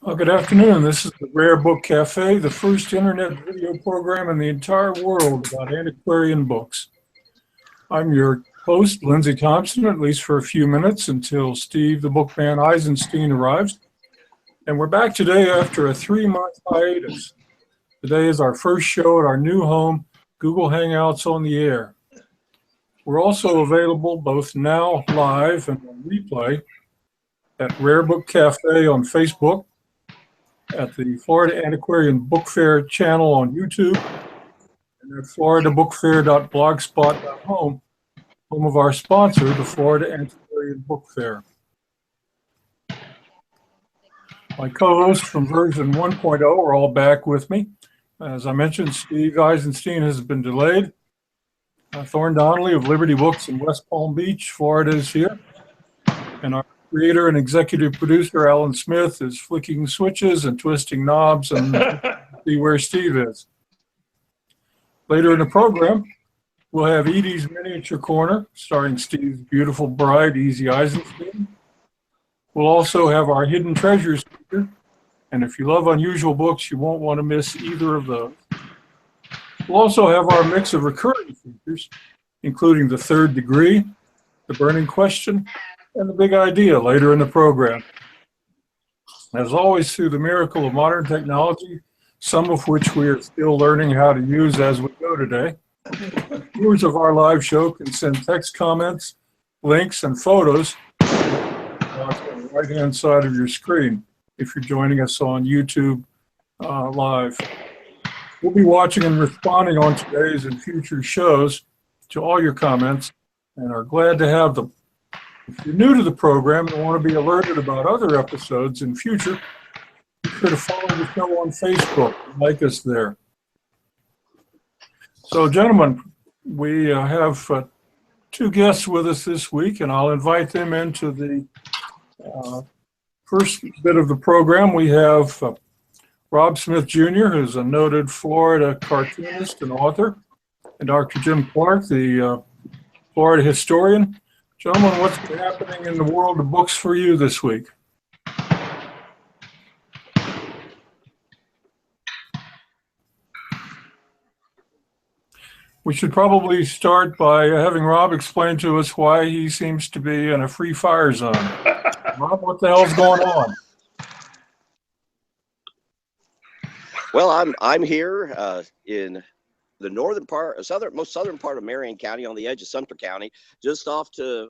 Well, good afternoon. This is the Rare Book Cafe, the first internet video program in the entire world about antiquarian books. I'm your host, Lindsay Thompson, at least for a few minutes until Steve, the bookman Eisenstein, arrives. And we're back today after a 3-month hiatus. Today is our first show at our new home, Google Hangouts on the air. We're also available both now live and on replay at Rare Book Cafe on Facebook, at the Florida Antiquarian Book Fair channel on YouTube, and at floridabookfair.blogspot.com, home of our sponsor, the Florida Antiquarian Book Fair. My co-hosts from version 1.0 are all back with me. As I mentioned, Steve Eisenstein has been delayed. Thorne Donnelley of Liberty Books in West Palm Beach, Florida is here. And our creator and executive producer, Allan Smith, is flicking switches and twisting knobs and see where Steve is. Later in the program, we'll have Edie's Miniature Corner, starring Steve's beautiful bride, Easy Eisenstein. We'll also have our Hidden Treasures feature, and if you love unusual books, you won't want to miss either of those. We'll also have our mix of recurring features, including The Third Degree, The Burning Question, and The Big Idea later in the program. As always, through the miracle of modern technology, some of which we are still learning how to use as we go today, viewers of our live show can send text comments, links, and photos on the right-hand side of your screen if you're joining us on YouTube live. We'll be watching and responding on today's and future shows to all your comments and are glad to have them. If you're new to the program and want to be alerted about other episodes in future, be sure to follow the show on Facebook and like us there. So, gentlemen, we have two guests with us this week, and I'll invite them into the first bit of the program. We have Rob Smith, Jr., who's a noted Florida cartoonist and author, and Dr. Jim Clark, the Florida historian. Gentlemen, what's been happening in the world of books for you this week? We should probably start by having Rob explain to us why he seems to be in a free fire zone. Rob, what the hell's going on? Well, I'm here in the northern part, most southern part of Marion County, on the edge of Sumter County. Just off to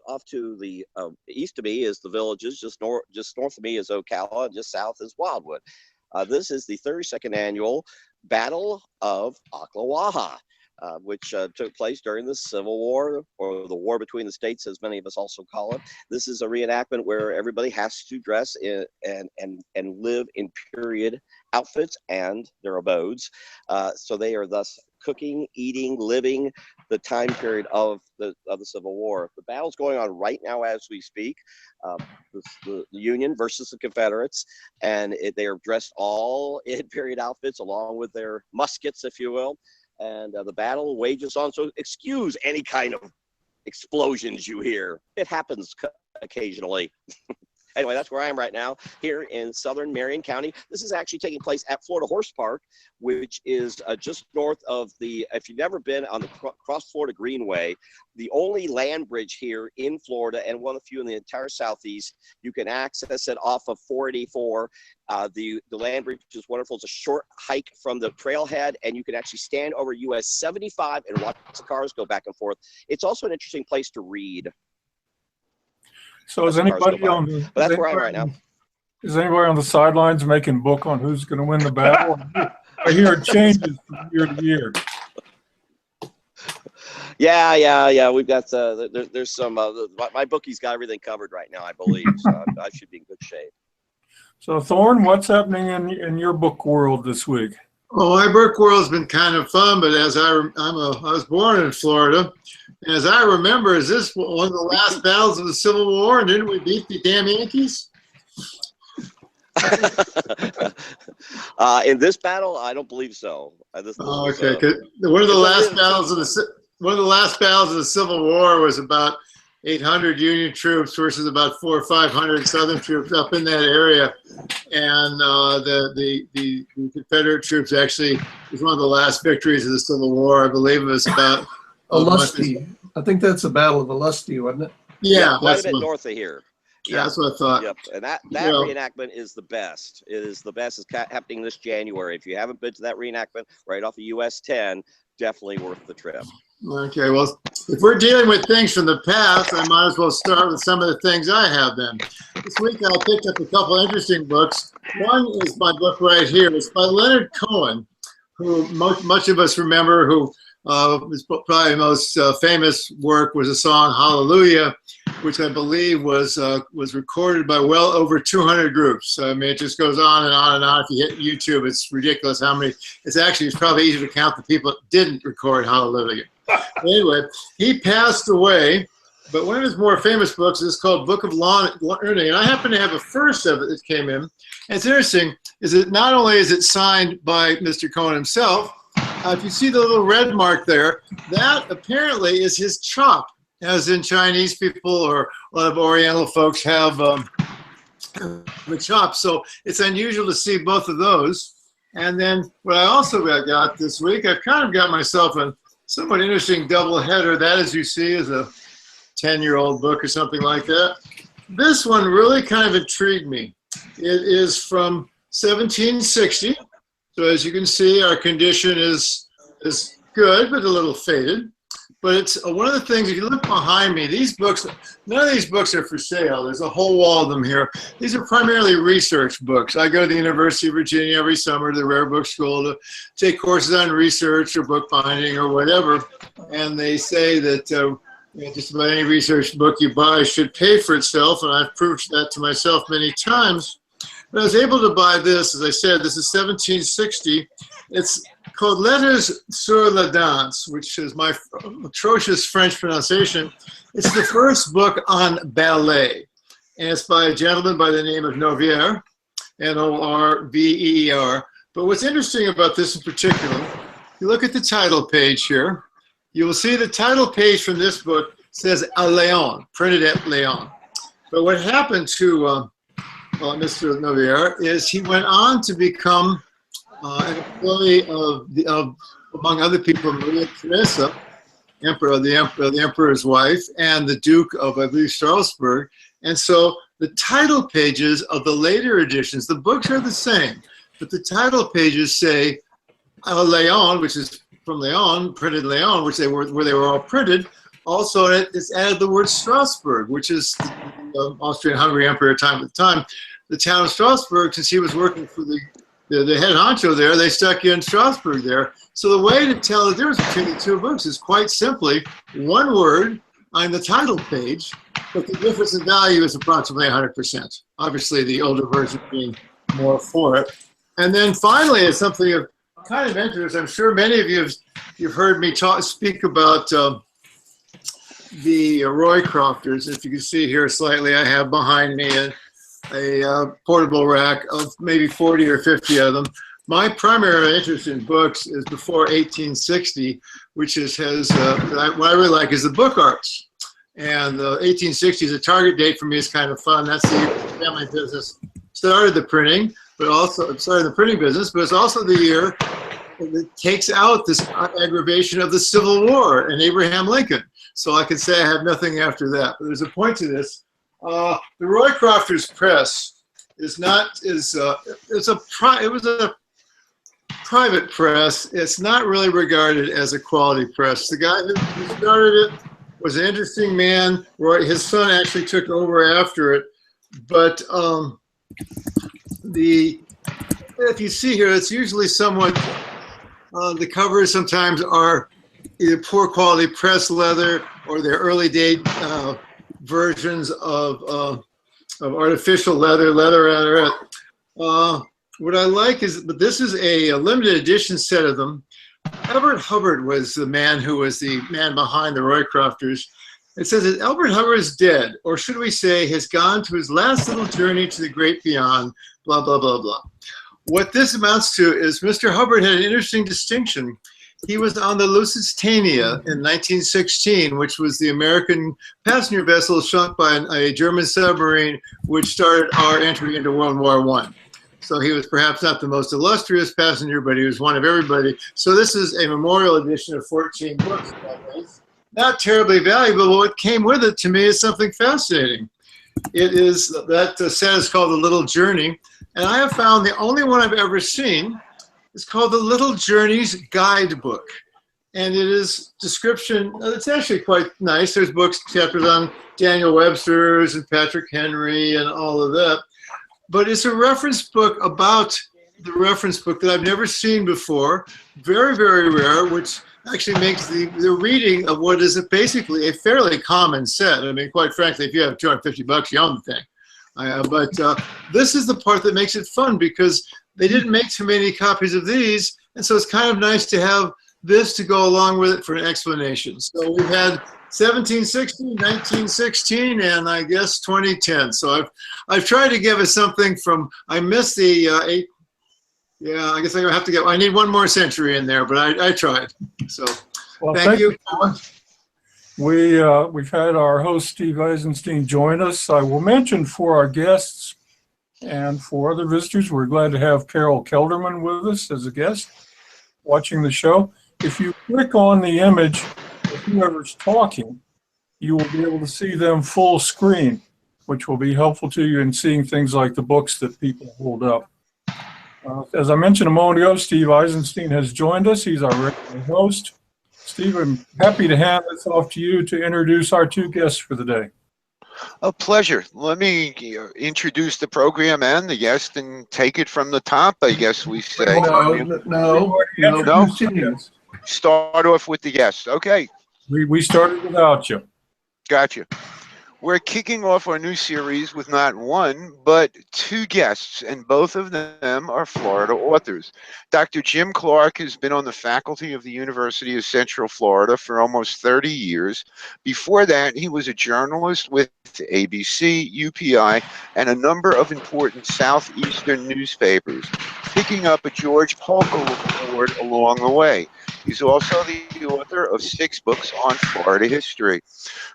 the east of me is the Villages. Just north of me is Ocala, and just south is Wildwood. This is the 32nd annual Battle of Ocklawaha, which took place during the Civil War, or the War Between the States, as many of us also call it. This is a reenactment where everybody has to dress in and live in period outfits and their abodes. So they are thus cooking, eating, living the time period of the Civil War. The battle's going on right now as we speak. The Union versus the Confederates, and they are dressed all in period outfits along with their muskets, if you will. And the battle wages on. So excuse any kind of explosions you hear. It happens occasionally. Anyway, that's where I am right now, here in southern Marion County. This is actually taking place at Florida Horse Park, which is just north of the, if you've never been on the Cross Florida Greenway, the only land bridge here in Florida, and one of the few in the entire Southeast. You can access it off of 484. The land bridge is wonderful. It's a short hike from the trailhead, and you can actually stand over US 75 and watch the cars go back and forth. It's also an interesting place to read. So is anybody on the, but that's where I am right now. Is anybody on the sidelines making book on who's going to win the battle? I hear it changes from year to year. Yeah. We've got there's some. My bookie's got everything covered right now, I believe. So I should be in good shape. So Thorne, what's happening in your book world this week? Well, my book world's been kind of fun, but as I was born in Florida. And as I remember, is this one of the last battles of the Civil War? And didn't we beat the damn Yankees? In this battle, I don't believe so. Okay. One of the last battles of the Civil War was about 800 Union troops versus about 400 or 500 Southern troops up in that area. and the Confederate troops actually, it was one of the last victories of the Civil War. I believe it was about Ulusty. I think that's the Battle of Ulusty, wasn't it? Yeah, quite that's a bit north of here. Yeah, that's what I thought. Yep, and that reenactment is the best. It is the best. It's happening this January. If you haven't been to that reenactment right off of US 10, definitely worth the trip. Okay, well, if we're dealing with things from the past, I might as well start with some of the things I have then. This week I picked up a couple interesting books. One is my book right here. It's by Leonard Cohen, who much of us remember, who his probably most famous work was a song, Hallelujah, which I believe was recorded by well over 200 groups. I mean, it just goes on and on and on. If you hit YouTube, it's ridiculous how many. It's probably easier to count the people that didn't record Hallelujah. Anyway, he passed away, but one of his more famous books is called Book of Learning, and I happen to have a first of it that came in. And it's interesting is that not only is it signed by Mr. Cohen himself, if you see the little red mark there, that apparently is his chop, as in Chinese people or a lot of Oriental folks have the chop. So it's unusual to see both of those. And then what I also got this week, I've kind of got myself a somewhat interesting double header. That, as you see, is a 10-year-old book or something like that. This one really kind of intrigued me. It is from 1760. So as you can see, our condition is good, but a little faded. But it's one of the things, if you look behind me, these books, none of these books are for sale. There's a whole wall of them here. These are primarily research books. I go to the University of Virginia every summer to the Rare Book School to take courses on research or bookbinding or whatever. And they say that just about any research book you buy should pay for itself. And I've proved that to myself many times. But I was able to buy this, as I said, this is 1760. It's called Letters sur la Danse, which is my atrocious French pronunciation. It's the first book on ballet. And it's by a gentleman by the name of Norvier, Norveer. But what's interesting about this in particular, you look at the title page here, you will see the title page from this book says à Léon, printed at Léon. But what happened to Mr. Norvier is he went on to become an employee of among other people, Maria Theresa, the emperor's wife, and the Duke of, I believe, Strasbourg. And so the title pages of the later editions, the books are the same, but the title pages say Léon, which is from Léon, printed Léon, where they were all printed. Also, it's added the word Strasbourg, which is the Austrian-Hungary Emperor at the time. The town of Strasbourg, since he was working for the head honcho there, they stuck in Strasbourg there. So the way to tell the difference between the two books is quite simply one word on the title page, but the difference in value is approximately 100%. Obviously, the older version being more for it. And then finally, it's something of kind of interest. I'm sure many of you you've heard me speak about the Roycrofters. If you can see here slightly, I have behind me a portable rack of maybe 40 or 50 of them. My primary interest in books is before 1860, which has what I really like is the book arts. And 1860 is a target date for me. It's kind of fun. That's the year the family business started the printing, but also started the printing business. But it's also the year that takes out this aggravation of the Civil War and Abraham Lincoln. So I can say I have nothing after that. But there's a point to this. The Roycrofters Press it was a private press. It's not really regarded as a quality press. The guy who started it was an interesting man. His son actually took over after it. But if you see here, it's usually somewhat, the covers sometimes are either poor quality press leather or their early date versions of artificial leather. What I like is, but this is a limited edition set of them. Albert Hubbard was the man who was the man behind the Roycrofters. It says that Albert Hubbard is dead, or should we say has gone to his last little journey to the great beyond, blah, blah, blah, blah. What this amounts to is Mr. Hubbard had an interesting distinction. He was on the Lusitania in 1916, which was the American passenger vessel sunk by a German submarine, which started our entry into World War I. So he was perhaps not the most illustrious passenger, but he was one of everybody. So this is a memorial edition of 14 books. Not terribly valuable, but what came with it to me is something fascinating. It is that set is called The Little Journey, and I have found the only one I've ever seen is called The Little Journey's Guidebook. And it is description, it's actually quite nice. There's books, chapters on Daniel Webster's and Patrick Henry and all of that. But it's a reference book about the reference book that I've never seen before. Very, very rare, which actually makes the reading of what is basically a fairly common set. I mean, quite frankly, if you have $250, you own the thing. But this is the part that makes it fun because they didn't make too many copies of these. And so it's kind of nice to have this to go along with it for an explanation. So we've had 1760, 1916, and I guess 2010. So I've tried to give us something from, I missed the yeah, I guess I have to get, I need one more century in there, but I tried. So Well, thank you. We've had our host, Steve Eisenstein, join us. I will mention for our guests and for other visitors, we're glad to have Carol Kelderman with us as a guest watching the show. If you click on the image of whoever's talking, you will be able to see them full screen, which will be helpful to you in seeing things like the books that people hold up. As I mentioned a moment ago, Steve Eisenstein has joined us. He's our regular host. Steve, I'm happy to hand this off to you to introduce our two guests for the day. A pleasure. Let me introduce the program and the guest and take it from the top, I guess we say. No. Start off with the guest. Okay. We started without you. Gotcha. We're kicking off our new series with not one, but two guests, and both of them are Florida authors. Dr. Jim Clark has been on the faculty of the University of Central Florida for almost 30 years. Before that, he was a journalist with ABC, UPI, and a number of important southeastern newspapers, picking up a George Polk Award along the way. He's also the author of 6 books on Florida history.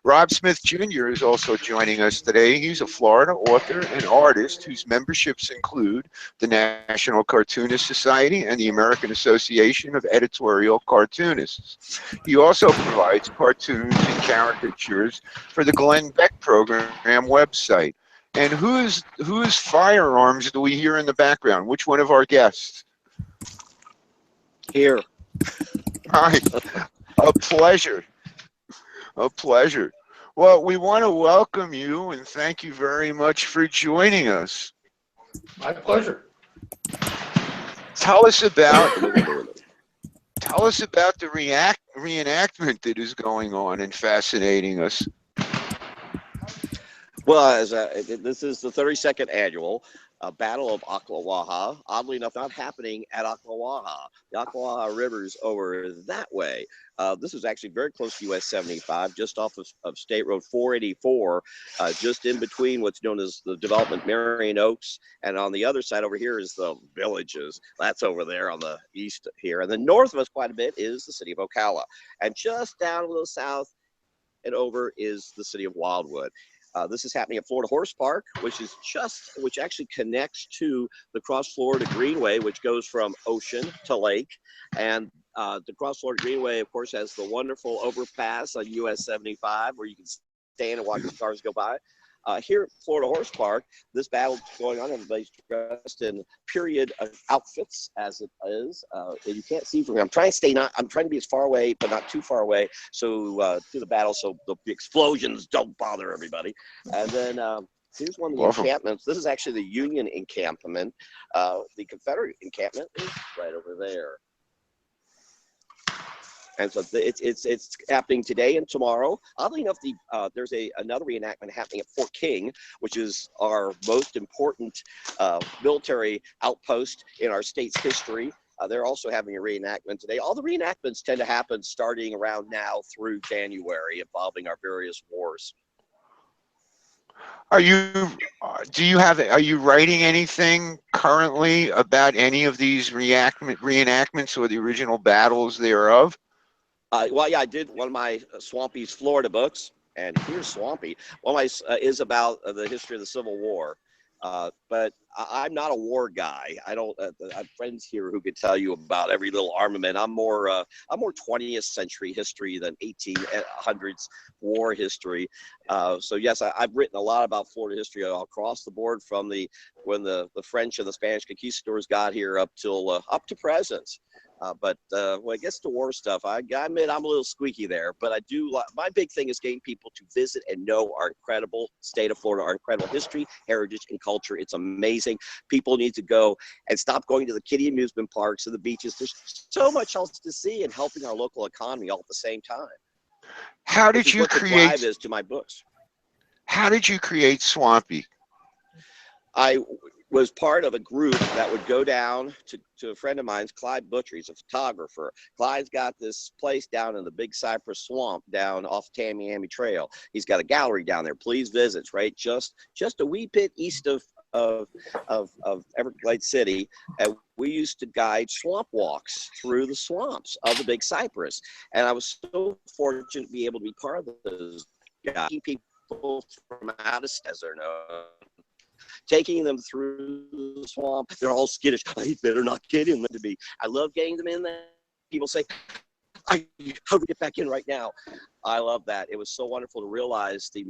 Rob Smith Jr. is also joining us today. He's a Florida author and artist whose memberships include the National Cartoonist Society and the American Association of Editorial Cartoonists. He also provides cartoons and caricatures for the Glenn Beck Program website. And whose firearms do we hear in the background? Which one of our guests? Here. Hi. A pleasure. A pleasure. Well, we want to welcome you and thank you very much for joining us. My pleasure. Tell us about the reenactment that is going on and fascinating us. Well, this is the 32nd annual Battle of Ocklawaha. Oddly enough, not happening at Ocklawaha. The Ocklawaha River's over that way. This is actually very close to US 75, just off of State Road 484, just in between what's known as the development Marion Oaks. And on the other side over here is the Villages. That's over there on the east here. And then north of us quite a bit is the city of Ocala. And just down a little south and over is the city of Wildwood. This is happening at Florida Horse Park, which actually connects to the Cross Florida Greenway, which goes from ocean to lake. And the Cross Florida Greenway, of course, has the wonderful overpass on US 75 where you can stand and watch the cars go by. Here at Florida Horse Park, this battle's going on. Everybody's dressed in period outfits, as it is. You can't see from here. I'm trying to be as far away, but not too far away, so through the battle, so the explosions don't bother everybody. And then here's one of the encampments. This is actually the Union encampment. The Confederate encampment is right over there. And so it's happening today and tomorrow. Oddly enough, there's another reenactment happening at Fort King, which is our most important military outpost in our state's history. They're also having a reenactment today. All the reenactments tend to happen starting around now through January, involving our various wars. Are you writing anything currently about any of these reenactments or the original battles thereof? Well, yeah, I did one of my Swampy's Florida books, and here's Swampy. One of my is about the history of the Civil War. But I'm not a war guy. I don't. I have friends here who could tell you about every little armament. I'm more 20th century history than 1800s war history. So yes, I've written a lot about Florida history all across the board, from when the French and the Spanish conquistadors got here up to present. But when it gets to war stuff, I admit I'm a little squeaky there. But I do. My big thing is getting people to visit and know our incredible state of Florida, our incredible history, heritage, and culture. It's amazing. People need to go and stop going to the kiddie amusement parks and the beaches. There's so much else to see, and helping our local economy all at the same time. How did you what the create? drive is to my books. How did you create Swampy? I was part of a group that would go down to a friend of mine's, Clyde Butcher. He's a photographer. Clyde's got this place down in the Big Cypress Swamp down off Tamiami Trail. He's got a gallery down there. Please visit. It's right just a wee bit east of Everglades City. And we used to guide swamp walks through the swamps of the Big Cypress. And I was so fortunate to be able to be part of those guiding people from out of desert, taking them through the swamp. They're all skittish. I better not get in to be. I love getting them in there. People say, how do we get back in right now? I love that. It was so wonderful to realize the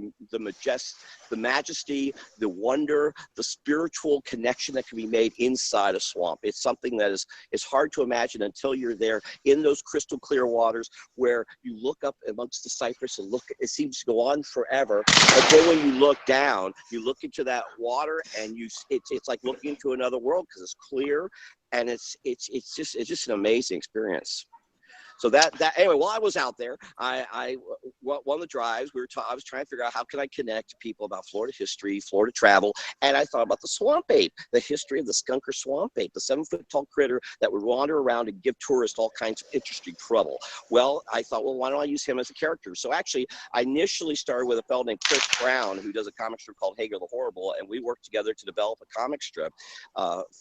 majesty, the wonder, the spiritual connection that can be made inside a swamp. It's something that is hard to imagine until you're there in those crystal clear waters, where you look up amongst the cypress and it seems to go on forever. But then when you look down, you look into that water, and it's like looking into another world, because it's clear, and it's just an amazing experience. So anyway, while I was out there, I one of the drives, I was trying to figure out how can I connect to people about Florida history, Florida travel, and I thought about the swamp ape, the history of the skunker swamp ape, the 7-foot-tall critter that would wander around and give tourists all kinds of interesting trouble. Well, I thought, well, why don't I use him as a character? So actually, I initially started with a fellow named Chris Brown, who does a comic strip called Hager the Horrible, and we worked together to develop a comic strip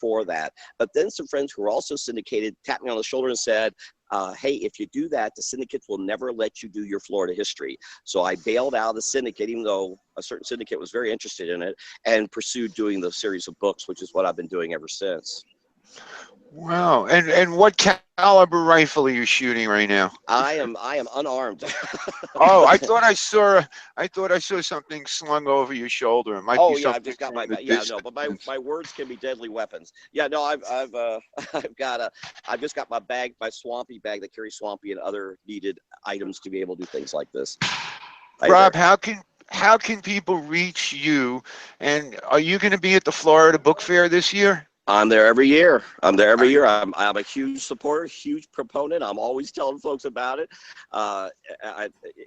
for that. But then some friends who were also syndicated tapped me on the shoulder and said, hey, if you do that, the syndicates will never let you do your Florida history. So I bailed out of the syndicate, even though a certain syndicate was very interested in it, and pursued doing the series of books, which is what I've been doing ever since. Wow. And what caliber rifle are you shooting right now? I am unarmed. Oh, I thought I saw something slung over your shoulder. It might be something. I've just got my but my words can be deadly weapons. Yeah, no, I've just got my Swampy bag that carries Swampy and other needed items to be able to do things like this. Rob, how can people reach you? And are you going to be at the Florida Book Fair this year? I'm there every year. I'm a huge supporter, huge proponent. I'm always telling folks about it.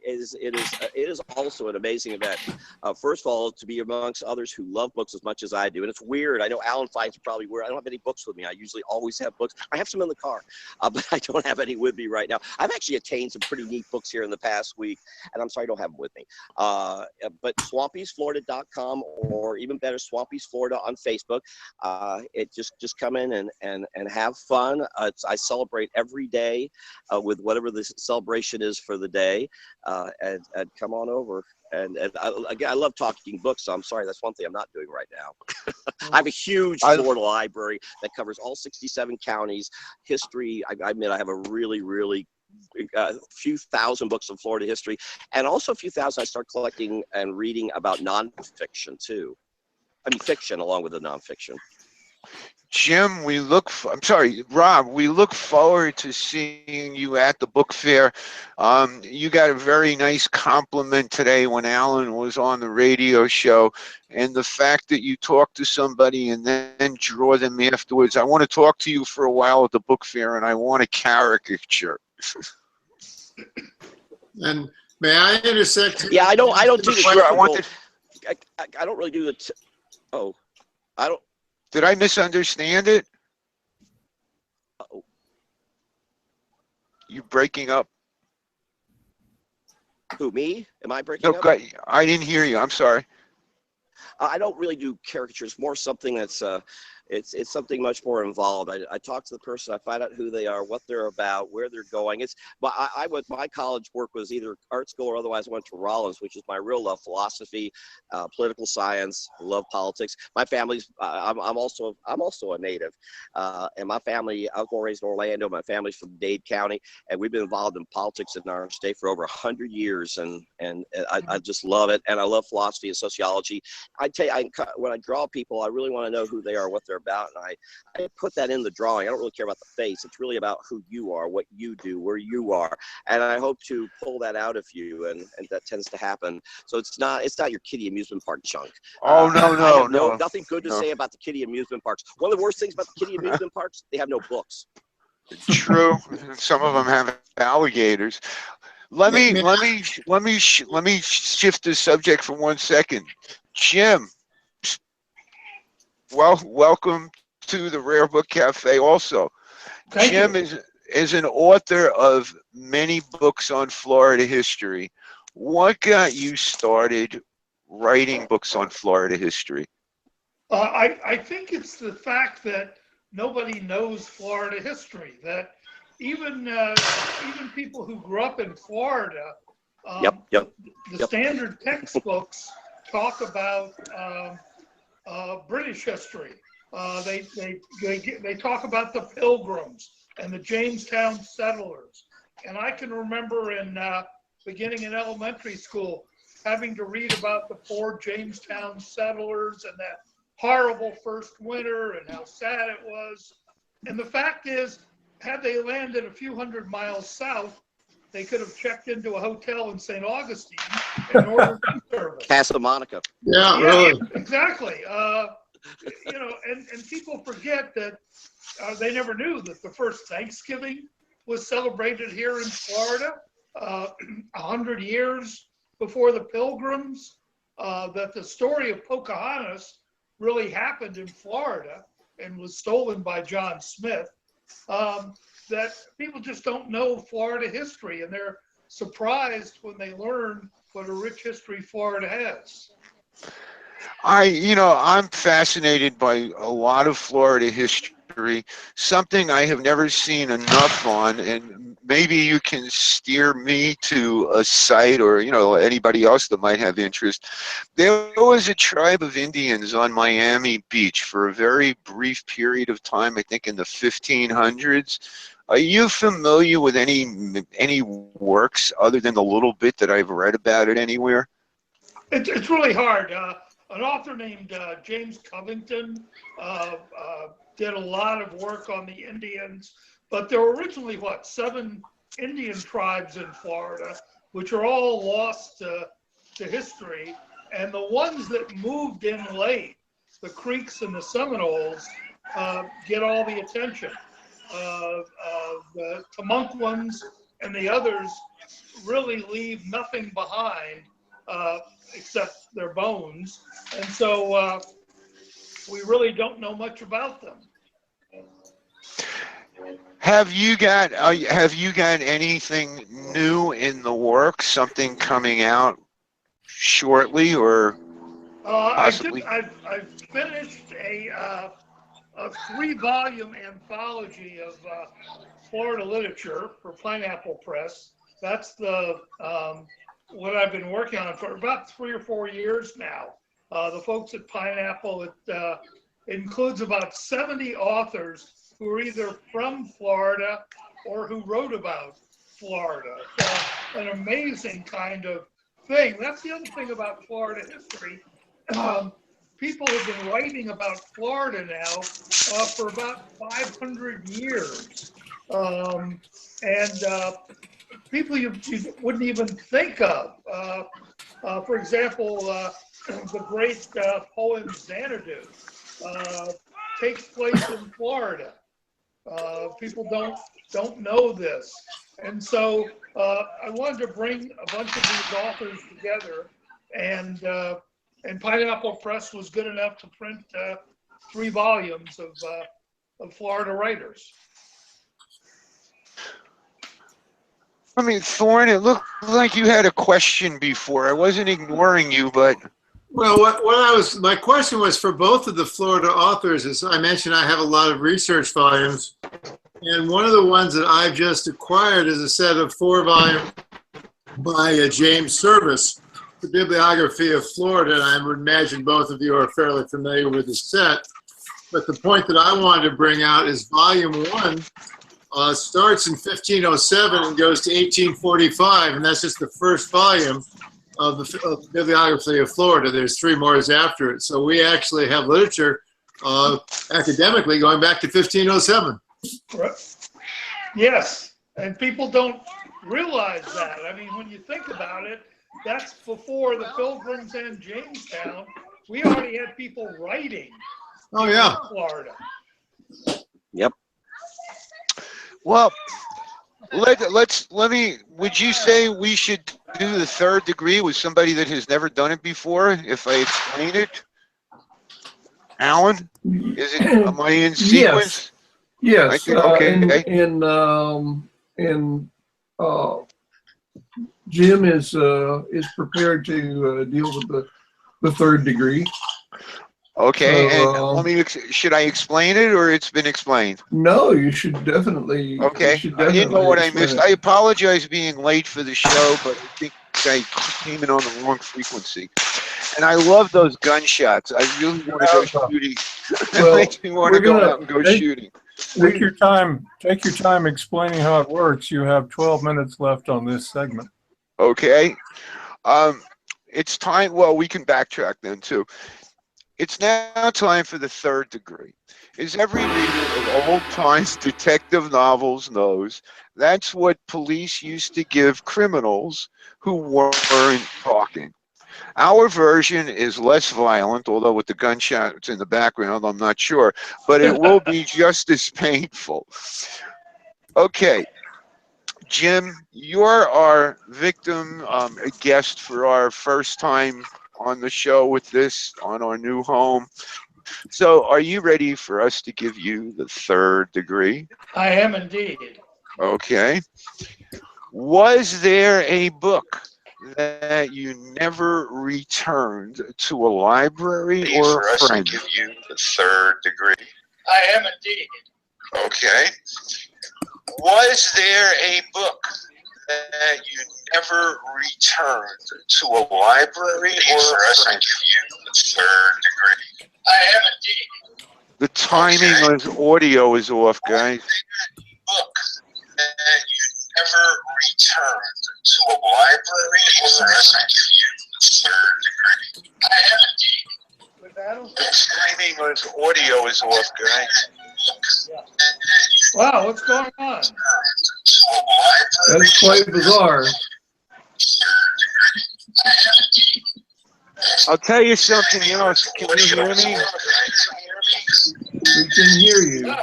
It is also an amazing event. First of all, to be amongst others who love books as much as I do. And it's weird. I know Alan finds it probably weird. I don't have any books with me. I usually always have books. I have some in the car, but I don't have any with me right now. I've actually attained some pretty neat books here in the past week, and I'm sorry I don't have them with me. But swampysflorida.com, or even better, Swampy's Florida on Facebook. Just come in and have fun. I celebrate every day with whatever the celebration is for the day, and come on over. And I love talking books, so I'm sorry, that's one thing I'm not doing right now. I have a huge Florida library that covers all 67 counties. History, I admit I have a really, really few thousand books of Florida history, and also a few thousand I start collecting and reading about nonfiction too. I mean, fiction along with the nonfiction. Jim, Rob, we look forward to seeing you at the book fair. You got a very nice compliment today when Alan was on the radio show, and the fact that you talk to somebody and then draw them afterwards. I want to talk to you for a while at the book fair, and I want a caricature. And may I intersect? Yeah, I don't do the Sure, I don't really do the. I don't. Did I misunderstand it? Uh-oh. You breaking up? Who, me? Am I breaking up? I didn't hear you. I'm sorry. I don't really do caricatures. More something that's it's something much more involved. I talk to the person, I find out who they are, what they're about, where they're going. It's, but I went, my college work was either art school or otherwise I went to Rollins, which is my real love, philosophy, political science, love politics. My family's, I'm also a native, and my family, I was born and raised in Orlando. My family's from Dade County, and we've been involved in politics in our state for over 100 years, and I just love it, and I love philosophy and sociology. I tell you, when I draw people, I really want to know who they are, what they're about, and I put that in the drawing. I don't really care about the face. It's really about who you are, what you do, where you are, and I hope to pull that out of you, and that tends to happen. So it's not your kiddie amusement park chunk. Oh, No, nothing good to say about the kiddie amusement parks. One of the worst things about the kiddie amusement parks, they have no books. True. Some of them have alligators. Let me shift the subject for 1 second. Jim, well, welcome to the Rare Book Cafe also. Thank Jim you. is an author of many books on Florida history. What got you started writing books on Florida history? I think it's the fact that nobody knows Florida history, that even people who grew up in Florida, the standard textbooks talk about British history. They talk about the Pilgrims and the Jamestown settlers. And I can remember beginning in elementary school having to read about the poor Jamestown settlers and that horrible first winter and how sad it was. And the fact is, had they landed a few hundred miles south, they could have checked into a hotel in St. Augustine and ordered room service. Casa Monica. Yeah, really. Exactly. And people forget that they never knew that the first Thanksgiving was celebrated here in Florida 100 years before the Pilgrims, that the story of Pocahontas really happened in Florida and was stolen by John Smith, that people just don't know Florida history, and they're surprised when they learn what a rich history Florida has. I'm fascinated by a lot of Florida history, something I have never seen enough on, and maybe you can steer me to a site or, anybody else that might have interest. There was a tribe of Indians on Miami Beach for a very brief period of time, I think in the 1500s. Are you familiar with any works other than the little bit that I've read about it anywhere? It's really hard. An author named James Covington did a lot of work on the Indians, but there were originally, 7 Indian tribes in Florida, which are all lost to history. And the ones that moved in late, the Creeks and the Seminoles, get all the attention. The Tamunquans and the others really leave nothing behind except their bones, and so we really don't know much about them. Have you got anything new in the works? Something coming out shortly, or possibly? I've finished a 3-volume anthology of Florida literature for Pineapple Press. That's the what I've been working on for about 3 or 4 years now. The folks at Pineapple, it includes about 70 authors who are either from Florida or who wrote about Florida. So an amazing kind of thing. That's the other thing about Florida history. People have been writing about Florida now for about 500 years. People you wouldn't even think of. For example, the great poem Xanadu takes place in Florida. People don't know this. And so I wanted to bring a bunch of these authors together, and Pineapple Press was good enough to print 3 volumes of Florida writers. Thorne, it looked like you had a question before. I wasn't ignoring you, but... Well, my question was for both of the Florida authors. As I mentioned, I have a lot of research volumes, and one of the ones that I've just acquired is a set of 4 volumes by James Service, the bibliography of Florida, and I would imagine both of you are fairly familiar with the set. But the point that I wanted to bring out is volume 1 starts in 1507 and goes to 1845, and that's just the first volume of the bibliography of Florida. There's 3 more after it. So we actually have literature academically going back to 1507. Right. Yes, and people don't realize that. I mean, when you think about it, that's before the Pilgrims and Jamestown. We already had people writing. Oh, yeah. In Florida. Yep. Well, would you say we should do the 3rd degree with somebody that has never done it before, if I explain it? Alan, am I in sequence? Yes. I think, okay. Jim is prepared to deal with the 3rd degree. Okay, So, and should I explain it, or it's been explained? No, you should definitely. Okay, I didn't know what I missed. I apologize being late for the show, but I think I came in on the wrong frequency. And I love those gunshots. I really want to go shooting. Well, it makes me want to go out and go shooting. Take your time. Take your time explaining how it works. You have 12 minutes left on this segment. Okay. It's time. Well, we can backtrack then too. It's now time for the 3rd degree. As every reader of old times detective novels knows, that's what police used to give criminals who weren't talking. Our version is less violent, although with the gunshots in the background, I'm not sure, but it will be just as painful. Okay. Jim, you're our victim guest for our first time on the show with this on our new home. So are you ready for us to give you the 3rd degree? I am indeed. Okay. Was there a book that you never returned to a library or a friend? To give you the 3rd degree. I am indeed. Okay. Was there a book that you never returned to a library or a friend? To give you the 3rd degree. I am indeed. The timing of audio is off, guys. Book that you never returned to a library or a friend. To give you the 3rd degree. I am indeed. The timing of audio is off, guys. Yeah. Wow, what's going on? That's quite bizarre. I'll tell you something else. Can you hear me? We can hear you.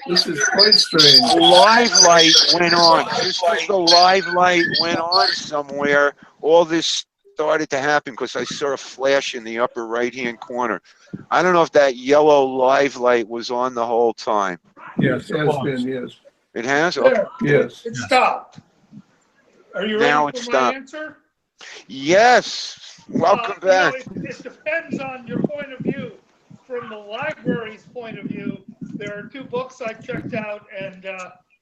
This is quite strange. The live light went on. Just as the live light went on somewhere, all this started to happen because I saw a flash in the upper right-hand corner. I don't know if that yellow live light was on the whole time. Yes, It has been, yes. It has? Okay. There, Yes. it stopped. Are you Now ready it for my stopped. answer? Yes. Welcome back. It depends on your point of view. From the library's point of view, there are 2 books I checked out and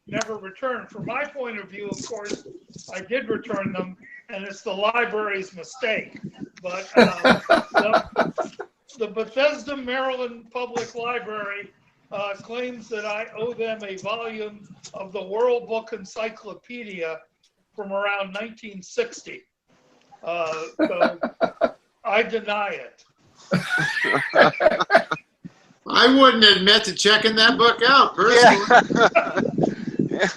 never returned. From my point of view, of course, I did return them, and it's the library's mistake. But the Bethesda, Maryland Public Library claims that I owe them a volume of the World Book Encyclopedia from around 1960. So I deny it. I wouldn't admit to checking that book out, personally. Yeah.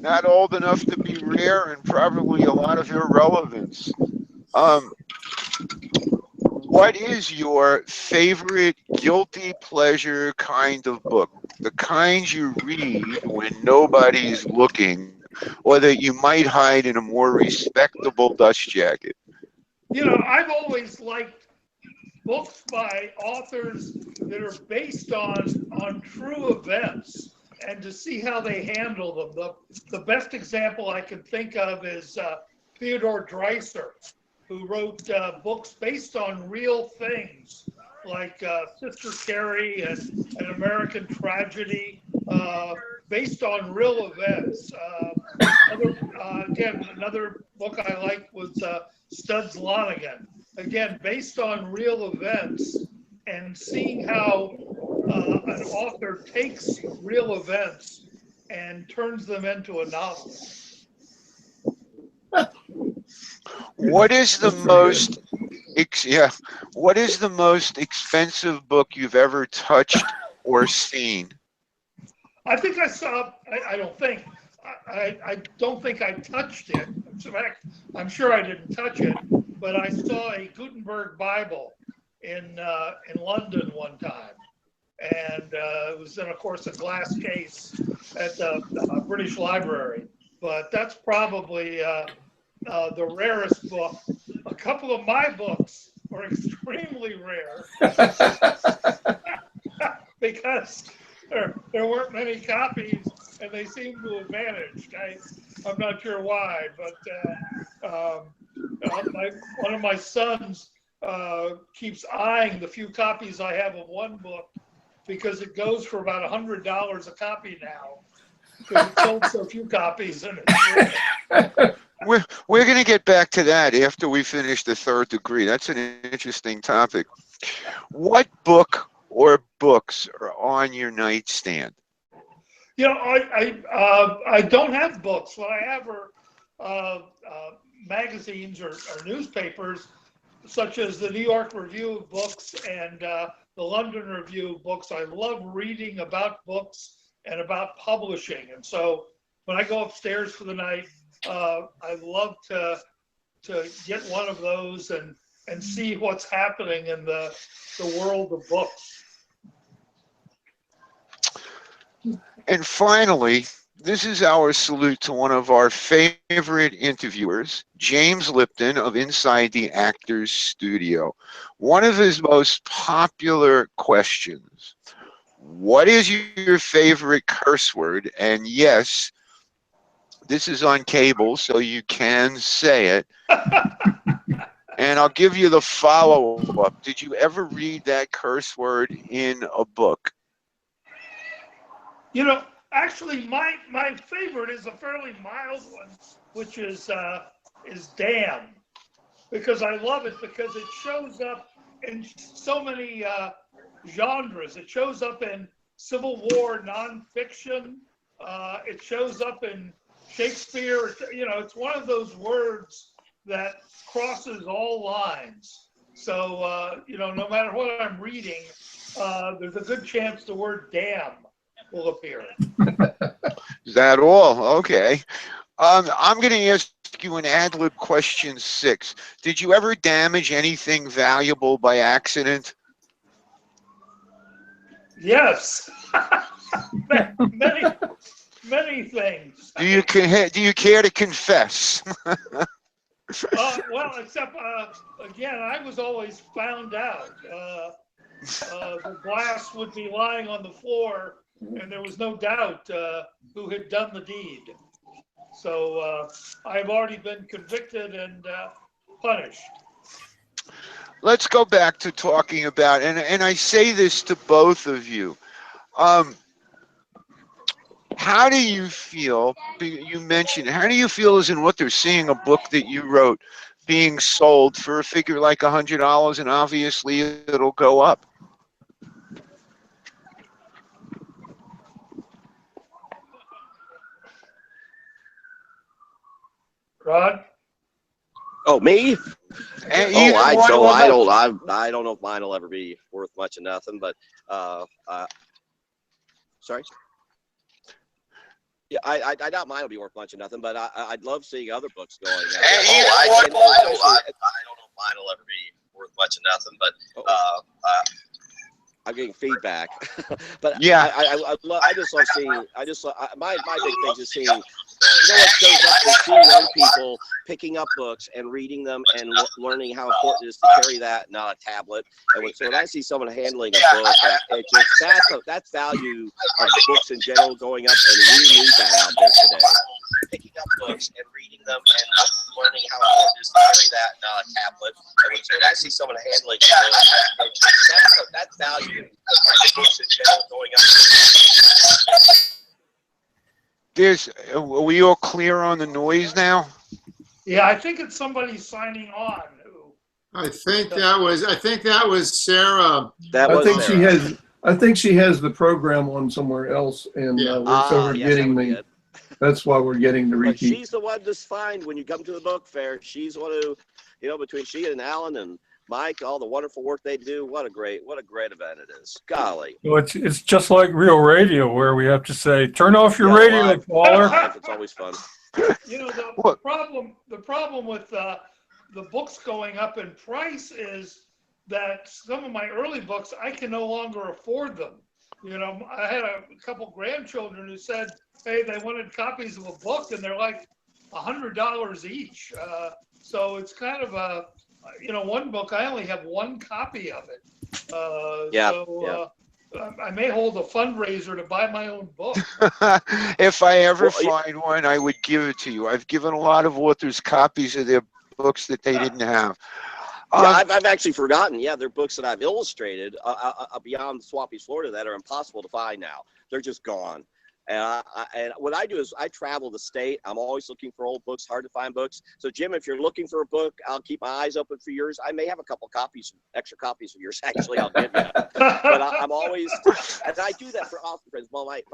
Not old enough to be rare and probably a lot of irrelevance. What is your favorite guilty pleasure kind of book? The kind you read when nobody's looking, or that you might hide in a more respectable dust jacket? You know, I've always liked books by authors that are based on true events and to see how they handle them. The best example I can think of is Theodore Dreiser. who wrote books based on real things, like Sister Carrie and An American Tragedy, based on real events. Again, another book I liked was Studs Lonigan. Again, based on real events, and seeing how an author takes real events and turns them into a novel. What is the most what is the most expensive book you've ever touched or seen? I think I saw. I don't think. I don't think I touched it. In fact, I'm sure I didn't touch it. But I saw a Gutenberg Bible in London one time, and it was in, of course, a glass case at the British Library. But that's probably the rarest book. A couple of my books are extremely rare because there weren't many copies, and they seem to have vanished. I'm not sure why, but one of my sons keeps eyeing the few copies I have of one book because it goes for about $100 a copy now. Because it sold so few copies, and it's rare. We're going to get back to that after we finish the third degree. That's an interesting topic. What book or books are on your nightstand? You know, I don't have books. What I have are magazines or newspapers, such as the New York Review of Books and the London Review of Books. I love reading about books and about publishing. And so when I go upstairs for the night, I love to get one of those and see what's happening in the world of books. And finally, this is our salute to one of our favorite interviewers, James Lipton of Inside the Actors Studio. One of his most popular questions: what is your favorite curse word? And yes, this is on cable, so you can say it. And I'll give you the follow-up. Did you ever read that curse word in a book? You know, actually, my favorite is a fairly mild one, which is damn, because I love it because it shows up in so many genres. It shows up in Civil War nonfiction. It shows up in Shakespeare. You know, it's one of those words that crosses all lines. So, you know, no matter what I'm reading, there's a good chance the word damn will appear. Is that all? Okay. I'm going to ask you an ad-lib question 6. Did you ever damage anything valuable by accident? Yes. many things. Do you care to confess? Well, except, again, I was always found out. The glass would be lying on the floor, and there was no doubt who had done the deed. So I've already been convicted and punished. Let's go back to talking about, and I say this to both of you. How do you feel, you mentioned, how do you feel as in what they're seeing a book that you wrote being sold for a figure like $100, and obviously it'll go up? Rod? Oh, me? And I don't know if mine will ever be worth much of nothing, but sorry. Yeah, I doubt mine will be worth much of nothing, but I'd love seeing other books going. I don't know if mine will ever be worth much of nothing, but I'm getting feedback. But yeah, I just love seeing. My big thing is seeing. You know what shows up is seeing young people picking up books and reading them and learning how important it is to carry that, not a tablet. And so when I see someone handling a book, that's value of books in general going up, and we need that out there today. Picking up books and reading them and learning how important it is to carry that tablet. And actually someone handling that's value in general going up. Are we all clear on the noise now? Yeah, I think it's somebody signing on. I think that was Sarah. I think she has the program on somewhere else, and that's why we're getting the repeat. But she's the one to find when you come to the book fair. She's one who, between she and Allan and Mike, all the wonderful work they do. What a great event it is. Golly. Well, it's just like real radio, where we have to say, "Turn off your radio, caller." It's always fun. The problem with the books going up in price is that some of my early books, I can no longer afford them. I had a couple grandchildren who said, hey, they wanted copies of a book, and they're like $100 each. So it's kind of a, one book, I only have one copy of it. I may hold a fundraiser to buy my own book. If I ever find one, I would give it to you. I've given a lot of authors copies of their books that they didn't have. I've actually forgotten. Yeah, they're books that I've illustrated beyond Swampy, Florida, that are impossible to find now. They're just gone. And what I do is I travel the state. I'm always looking for old books, hard to find books. So, Jim, if you're looking for a book, I'll keep my eyes open for yours. I may have a couple copies, extra copies of yours, actually, I'll give you. But I'm always, and I do that for author friends. Well, my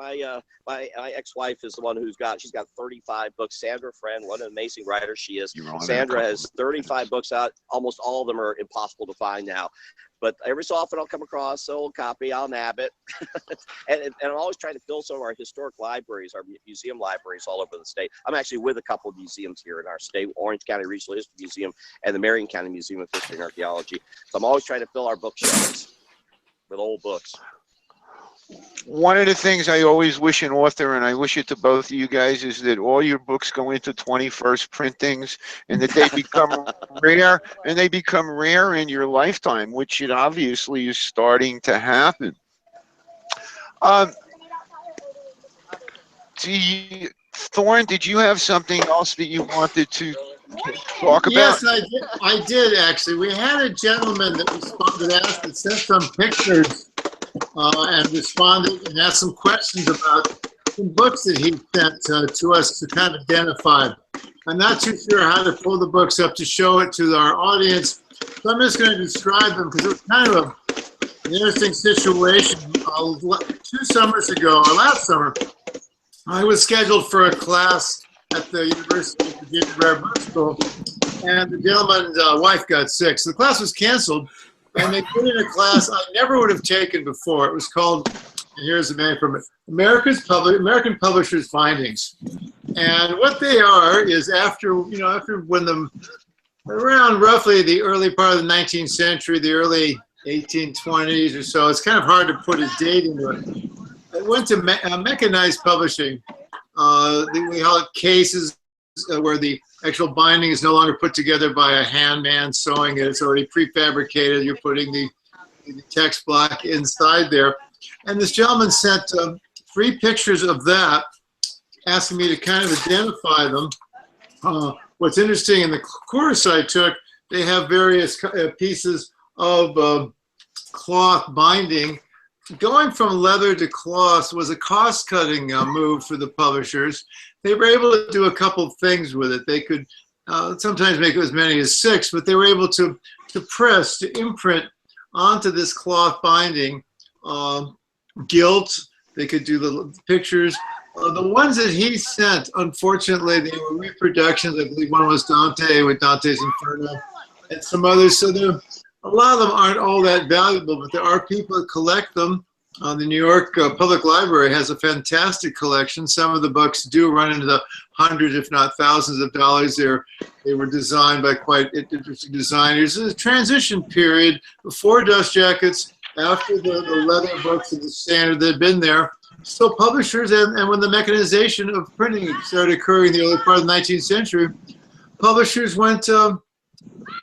ex-wife is the one she's got 35 books. Sandra, friend, what an amazing writer she is. Sandra has 35 books out. Almost all of them are impossible to find now. But every so often I'll come across an old copy, I'll nab it. and I'm always trying to fill some of our historic libraries, our museum libraries all over the state. I'm actually with a couple of museums here in our state, Orange County Regional History Museum and the Marion County Museum of History and Archaeology. So I'm always trying to fill our bookshelves with old books. One of the things I always wish an author, and I wish it to both of you guys, is that all your books go into 21st printings and that they become rare, and they become rare in your lifetime, which it obviously is starting to happen. Thorne, did you have something else that you wanted to talk about? Yes, I did actually. We had a gentleman that sent some pictures and responded and asked some questions about some books that he sent to us to kind of identify. I'm not too sure how to pull the books up to show it to our audience, so I'm just going to describe them because it was kind of an interesting situation. 2 summers ago, or last summer, I was scheduled for a class at the University of Virginia Rare Book School, and the gentleman's wife got sick, so the class was canceled. And they put in a class I never would have taken before. It was called, and here's the name from it, American Publishers Findings. And what they are is around roughly the early part of the 19th century, the early 1820s or so, it's kind of hard to put a date into it. It went to mechanized publishing. We call it cases where the actual binding is no longer put together by a handman sewing it. It's already prefabricated. You're putting the text block inside there. And this gentleman sent 3 pictures of that, asking me to kind of identify them. What's interesting, in the course I took, they have various pieces of cloth binding. Going from leather to cloth was a cost-cutting move for the publishers. They were able to do a couple of things with it. They could sometimes make as many as 6, but they were able to imprint onto this cloth binding gilt. They could do the pictures. The ones that he sent, unfortunately, they were reproductions. I believe one was Dante with Dante's Inferno and some others. So a lot of them aren't all that valuable, but there are people that collect them. The New York Public Library has a fantastic collection. Some of the books do run into the hundreds, if not thousands of dollars. They were designed by quite interesting designers. There's a transition period before dust jackets, after the leather books and the standard that had been there. So publishers, and when the mechanization of printing started occurring in the early part of the 19th century, publishers went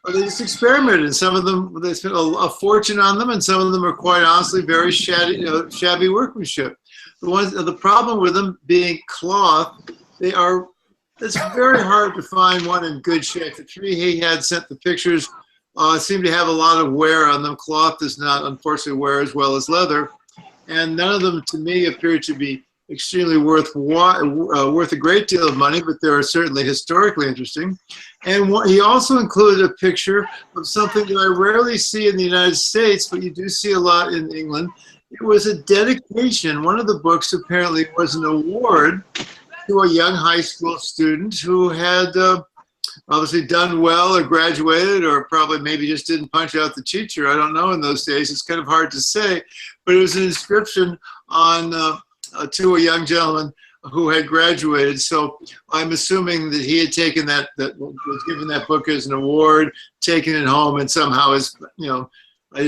they just experimented, and some of them, they spent a fortune on them, and some of them are quite honestly very shabby workmanship. The problem with them being cloth, they It's very hard to find one in good shape. The three he had sent the pictures seem to have a lot of wear on them. Cloth does not, unfortunately, wear as well as leather. And none of them, to me, appear to be extremely worth a great deal of money, but they are certainly historically interesting. And he also included a picture of something that I rarely see in the United States, but you do see a lot in England. It was a dedication. One of the books apparently was an award to a young high school student who had obviously done well or graduated, or probably maybe just didn't punch out the teacher. I don't know in those days. It's kind of hard to say. But it was an inscription on to a young gentleman who had graduated. So I'm assuming that he had taken that was given that book as an award, taken it home, and somehow is, you know, I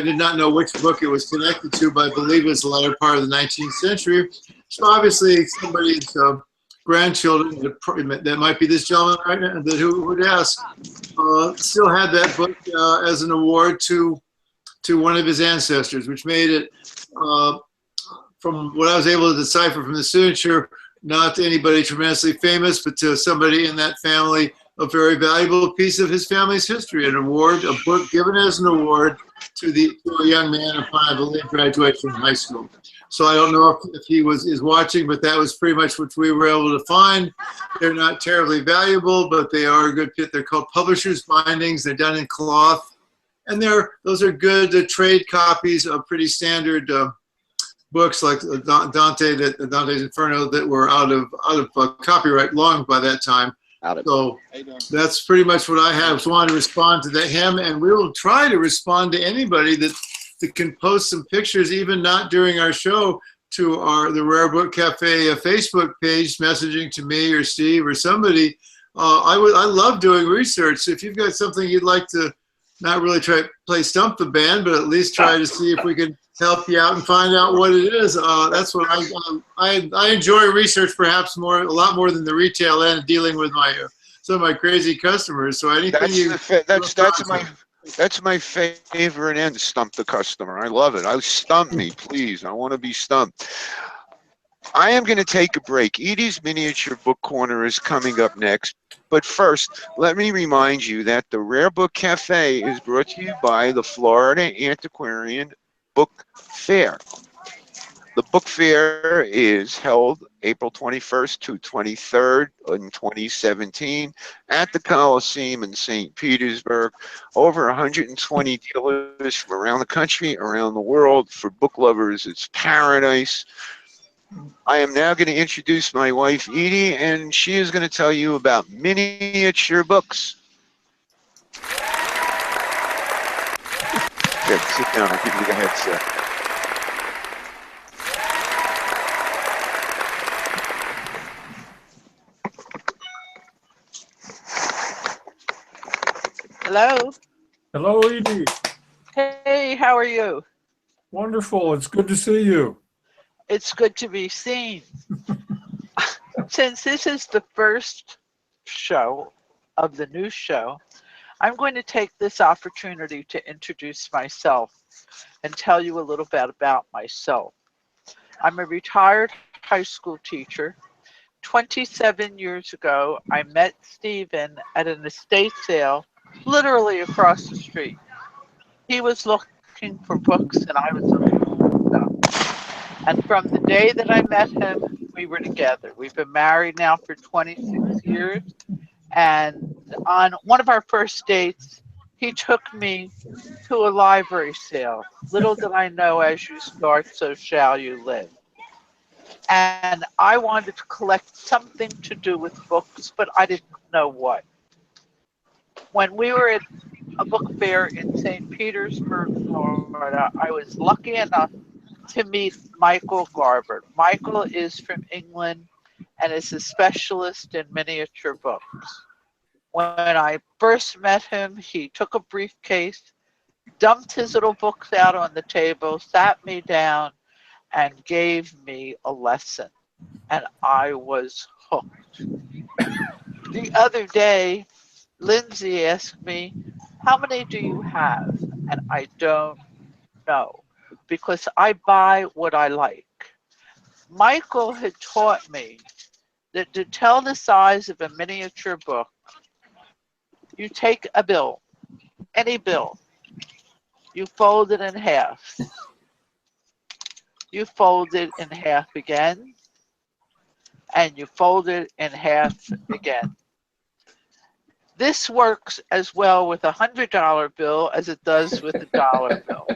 did not know which book it was connected to, but I believe it was the latter part of the 19th century. So obviously somebody's grandchildren, that might be this gentleman right now, that who would ask, still had that book as an award to one of his ancestors, which made it, from what I was able to decipher from the signature, not to anybody tremendously famous, but to somebody in that family, a very valuable piece of his family's history, an award, a book given as an award to a young man upon, I believe, graduation from high school. So I don't know if he is watching, but that was pretty much what we were able to find. They're not terribly valuable, but they are a good fit. They're called publisher's bindings. They're done in cloth, and those are good trade copies of pretty standard books like Dante's Inferno that were out of copyright long by that time. So that's pretty much what I have. So I want to respond to him, and we will try to respond to anybody that can post some pictures, even not during our show, to the Rare Book Cafe Facebook page, messaging to me or Steve or somebody. I love doing research. If you've got something you'd like to, not really try to play stump the band, but at least try to see if we can help you out and find out what it is. That's what I enjoy research, perhaps a lot more than the retail end, dealing with some of my crazy customers. So anything that's my favorite end, stump the customer. I love it. Stump me, please. I want to be stumped. I am going to take a break. Edie's Miniature Book Corner is coming up next. But first, let me remind you that the Rare Book Cafe is brought to you by the Florida Antiquarian Book Fair. The book fair is held April 21st to 23rd in 2017 at the Coliseum in St. Petersburg. Over 120 dealers from around the country, around the world. For book lovers, it's paradise. I am now going to introduce my wife, Edie, and she is going to tell you about miniature books. Good, sit down. I'll give you the headset. Hello. Hello, Edie. Hey, how are you? Wonderful. It's good to see you. It's good to be seen. Since this is the first show of the new show, I'm going to take this opportunity to introduce myself and tell you a little bit about myself. I'm a retired high school teacher. 27 years ago, I met Stephen at an estate sale literally across the street. He was looking for books and I was looking for stuff. And from the day that I met him, we were together. We've been married now for 26 years. And on one of our first dates, he took me to a library sale. Little did I know, as you start, so shall you live. And I wanted to collect something to do with books, but I didn't know what. When we were at a book fair in St. Petersburg, Florida, I was lucky enough to meet Michael Garber. Michael is from England and is a specialist in miniature books. When I first met him, he took a briefcase, dumped his little books out on the table, sat me down, and gave me a lesson. And I was hooked. The other day, Lindsay asked me, how many do you have? And I don't know, because I buy what I like. Michael had taught me that to tell the size of a miniature book, you take a bill, any bill, you fold it in half. You fold it in half again, and you fold it in half again. This works as well with a $100 bill as it does with a dollar bill.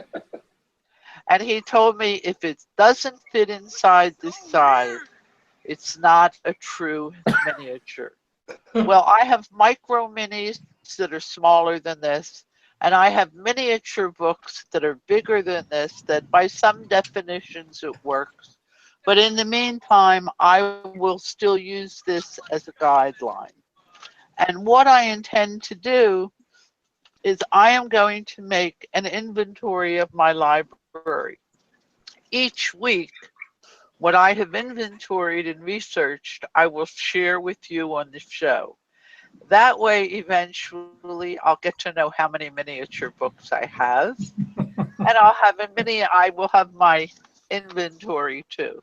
And he told me if it doesn't fit inside this size, it's not a true miniature. Well, I have micro minis that are smaller than this, and I have miniature books that are bigger than this, that by some definitions it works. But in the meantime, I will still use this as a guideline. And what I intend to do is I am going to make an inventory of my library. Each week, what I have inventoried and researched, I will share with you on the show. That way, eventually, I'll get to know how many miniature books I have. And I will have my inventory too.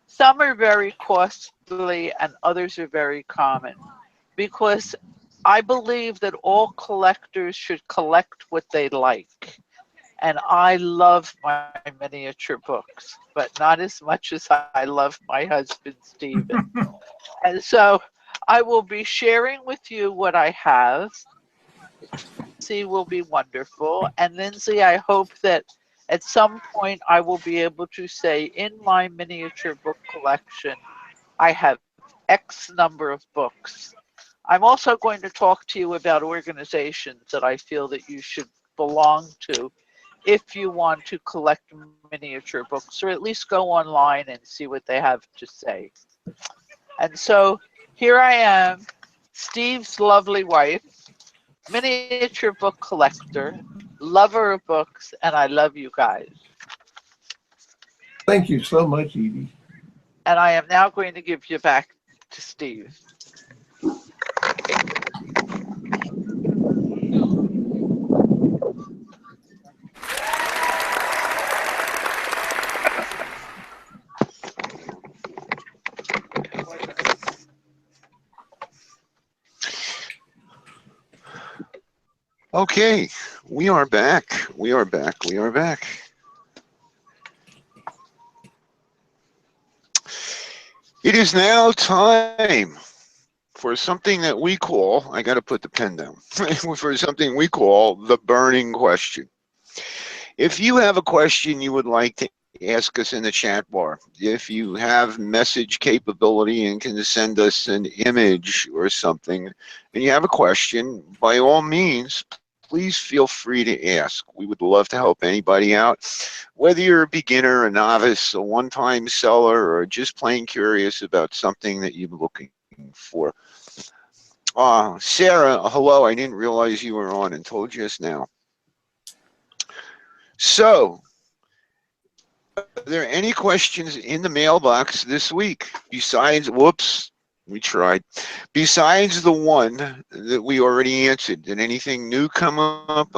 Some are very costly and others are very common, because I believe that all collectors should collect what they like. And I love my miniature books, but not as much as I love my husband, Stephen. And so I will be sharing with you what I have. Lindsay will be wonderful. And Lindsay, I hope that at some point I will be able to say in my miniature book collection, I have X number of books. I'm also going to talk to you about organizations that I feel that you should belong to if you want to collect miniature books, or at least go online and see what they have to say. And so here I am, Steve's lovely wife, miniature book collector, lover of books, and I love you guys. Thank you so much, Edie. And I am now going to give you back to Steve. Okay, we are back. We are back. We are back. It is now time for something that we call, I got to put the pen down, for something we call the burning question. If you have a question you would like to ask us in the chat bar, if you have message capability and can send us an image or something, and you have a question, by all means, please feel free to ask. We would love to help anybody out, whether you're a beginner, a novice, a one-time seller, or just plain curious about something that you're looking for. Sarah, hello. I didn't realize you were on until just now. So, are there any questions in the mailbox this week besides, whoops, we tried, besides the one that we already answered? Did anything new come up?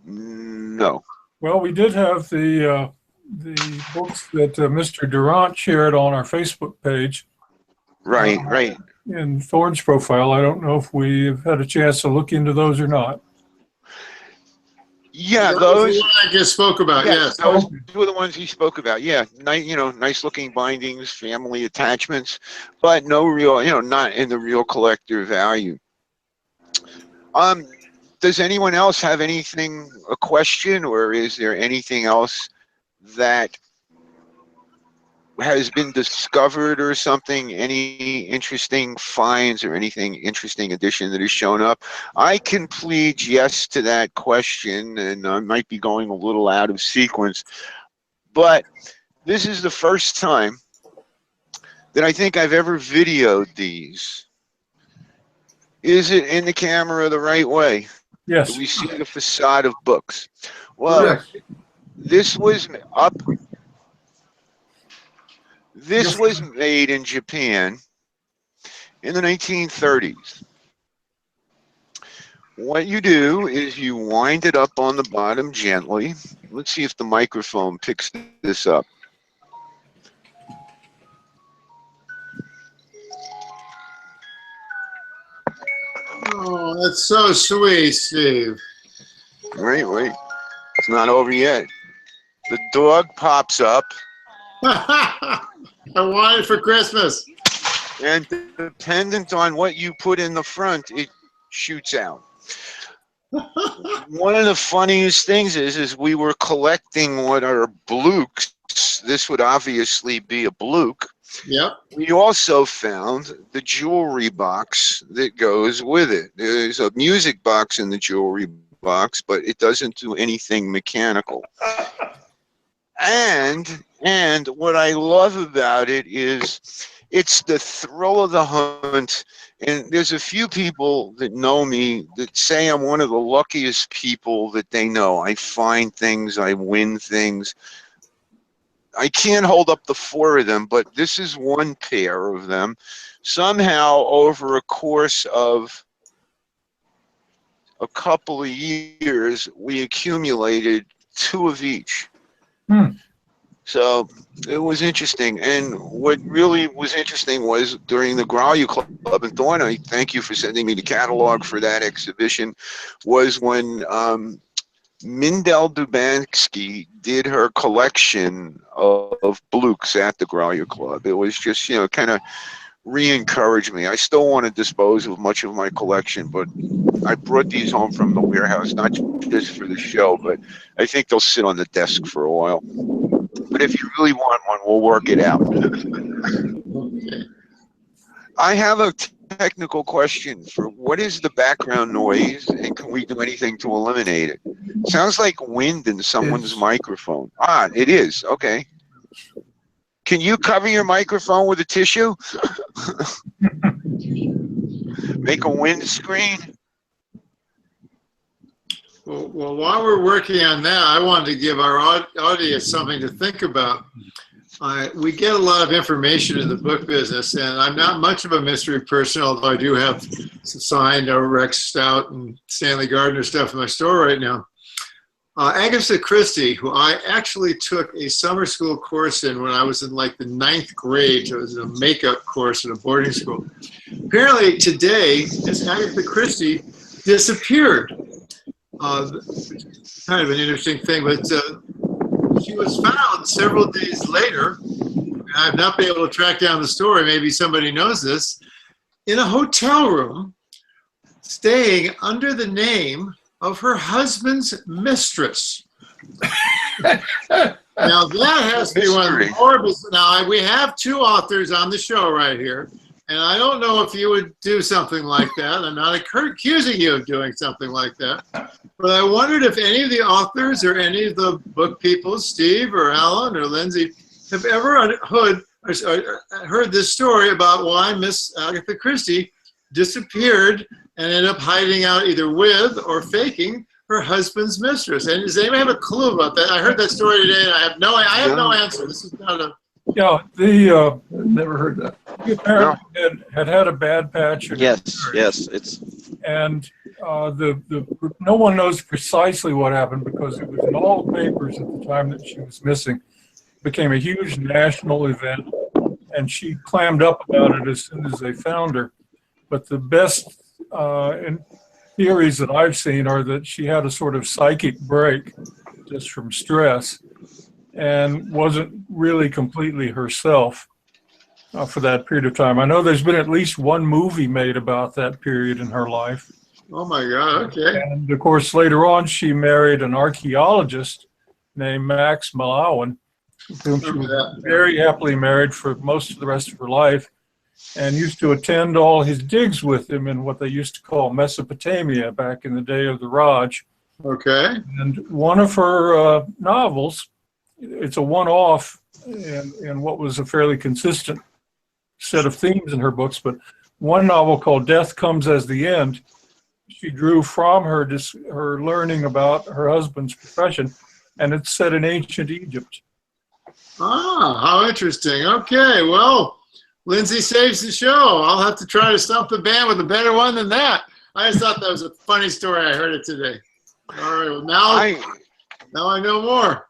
No. Well, we did have the books that Mr. Durant shared on our Facebook page. Right, right. In Thorne's profile. I don't know if we've had a chance to look into those or not. Yeah, That was those. the one I just spoke about, yes. Those were the ones he spoke about. Yeah, nice, nice looking bindings, family attachments, but no real, not in the real collector value. Does anyone else have anything, a question, or is there anything else that has been discovered or something, any interesting finds or anything interesting addition that has shown up? I can plead yes to that question, and I might be going a little out of sequence, but this is the first time that I think I've ever videoed these. Is it in the camera the right way? Yes. Do we see the facade of books? Well, Yes. this was up. This was made in Japan in the 1930s. What you do is you wind it up on the bottom gently. Let's see if the microphone picks this up. That's so sweet, Steve. Wait. It's not over yet. The dog pops up, I want it for Christmas. and dependent on what you put in the front, it shoots out. One of the funniest things is we were collecting what are blukes. This would obviously be a bluke. Yep. We also found the jewelry box that goes with it. There's a music box in the jewelry box, but it doesn't do anything mechanical. And what I love about it is it's the thrill of the hunt. And there's a few people that know me that say I'm one of the luckiest people that they know. I find things, I win things. I can't hold up the 4 of them, but this is one pair of them. Somehow, over a course of a couple of years, we accumulated 2 of each. So it was interesting. And what really was interesting was during the Growler Club in Thorne, I thank you for sending me the catalog for that exhibition, was when Mindel Dubansky did her collection of blukes at the Growler Club. It was just, kind of re-encouraged me. I still want to dispose of much of my collection, but I brought these home from the warehouse, not just for the show, but I think they'll sit on the desk for a while. But if you really want one, we'll work it out. I have a technical question for what is the background noise, and can we do anything to eliminate it? Sounds like wind in someone's microphone. Ah, it is. Okay. Can you cover your microphone with a tissue? Make a windscreen? Well, while we're working on that, I wanted to give our audience something to think about. We get a lot of information in the book business, and I'm not much of a mystery person, although I do have some signed Rex Stout and Stanley Gardner stuff in my store right now. Agatha Christie, who I actually took a summer school course in when I was in like the 9th grade. It was a makeup course at a boarding school. Apparently today, this Agatha Christie disappeared. Kind of an interesting thing, but she was found several days later. I've not been able to track down the story. Maybe somebody knows this. In a hotel room, staying under the name of her husband's mistress. Now that has to be one of the more. Now we have 2 authors on the show right here, and I don't know if you would do something like that. I'm not accusing you of doing something like that, but I wondered if any of the authors or any of the book people, Steve or Allan or Lindsay, have ever heard this story about why Miss Agatha Christie disappeared and ended up hiding out either with or faking her husband's mistress. And does anybody have a clue about that? I heard that story today, and I have no answer. This is not a. Yeah, Never heard that. he apparently had a bad patch. Yes, it's And no one knows precisely what happened because it was in all the papers at the time that she was missing. It became a huge national event, and she clammed up about it as soon as they found her. But the best theories that I've seen are that she had a sort of psychic break just from stress and wasn't really completely herself for that period of time. I know there's been at least one movie made about that period in her life. Oh my God, okay. And of course, later on, she married an archaeologist named Max Mallowan, with whom she was very happily married for most of the rest of her life, and used to attend all his digs with him in what they used to call Mesopotamia back in the day of the Raj. Okay. And one of her novels, it's a one-off in what was a fairly consistent set of themes in her books, but one novel called Death Comes as the End, she drew from her learning about her husband's profession, and it's set in ancient Egypt. Ah, how interesting. Okay, well, Lindsay saves the show. I'll have to try to stump the band with a better one than that. I just thought that was a funny story. I heard it today. All right, well, now I know more.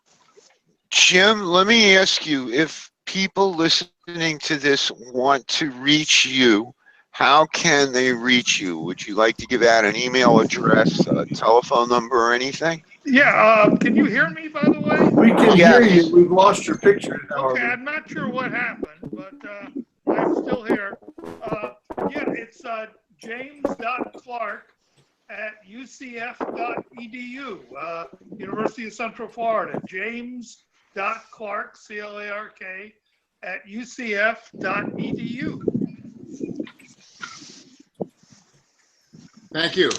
Jim, let me ask you, if people listening to this want to reach you, how can they reach you? Would you like to give out an email address, a telephone number, or anything? Yeah, can you hear me, by the way? We can hear Yes. you. We've lost your picture, Okay, however. I'm not sure what happened, but I'm still here. Yeah, it's james.clark@ucf.edu, University of Central Florida. James.clark, C-L-A-R-K, @ucf.edu. Thank you.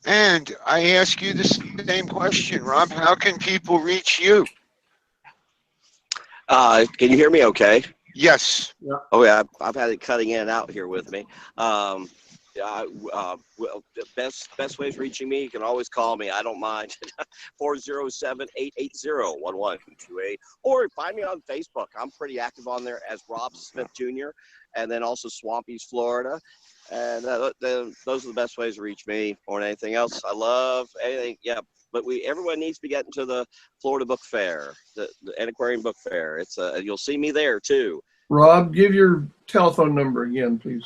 And I ask you the same question, Rob. How can people reach you? Can you hear me okay? Yes. Oh yeah, I've had it cutting in and out here with me. Well, the best ways reaching me, you can always call me. I don't mind. 407-880-1128. Or find me on Facebook. I'm pretty active on there as Rob Smith Jr. and then also Swampy's Florida. And those are the best ways to reach me more than anything else. I love anything. Yeah, but everyone needs to be getting to the Florida Book Fair, the Antiquarian Book Fair. It's you'll see me there too. Rob, give your telephone number again, please.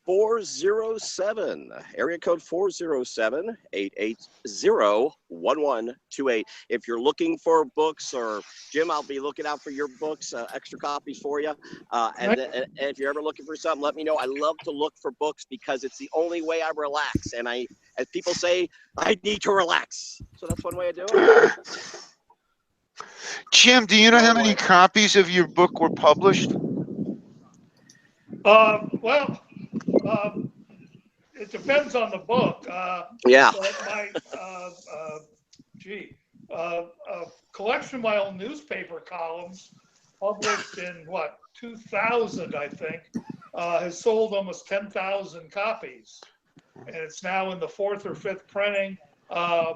407, area code 407-880-1128. If you're looking for books, or Jim, I'll be looking out for your books, extra copies for you. And if you're ever looking for something, let me know. I love to look for books because it's the only way I relax. And as people say, I need to relax. So that's one way of doing it. Jim, do you know how many copies of your book were published? Well, it depends on the book. Yeah. But a collection of my own newspaper columns, published in 2000, I think, has sold almost 10,000 copies, and it's now in the 4th or 5th printing. A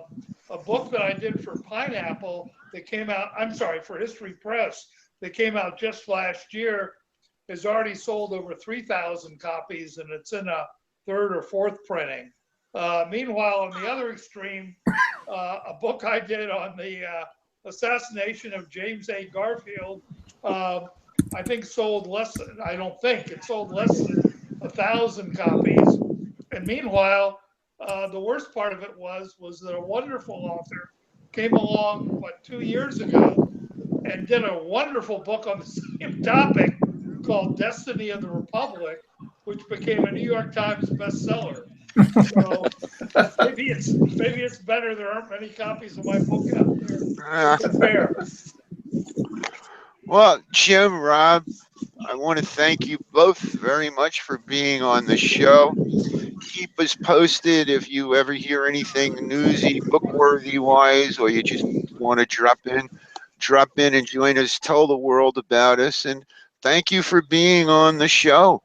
book that I did for Pineapple that came out, for History Press, that came out just last year, has already sold over 3,000 copies, and it's in a 3rd or 4th printing. Meanwhile, on the other extreme, a book I did on the assassination of James A. Garfield, it sold less than 1,000 copies. And meanwhile, the worst part of it was that a wonderful author came along, 2 years ago, and did a wonderful book on the same topic called Destiny of the Republic, which became a New York Times bestseller. So maybe it's better there aren't many copies of my book out there. It's fair. Well, Jim, Rob, I want to thank you both very much for being on the show. Keep us posted if you ever hear anything newsy, book-worthy wise, or you just want to drop in and join us, tell the world about us, and thank you for being on the show.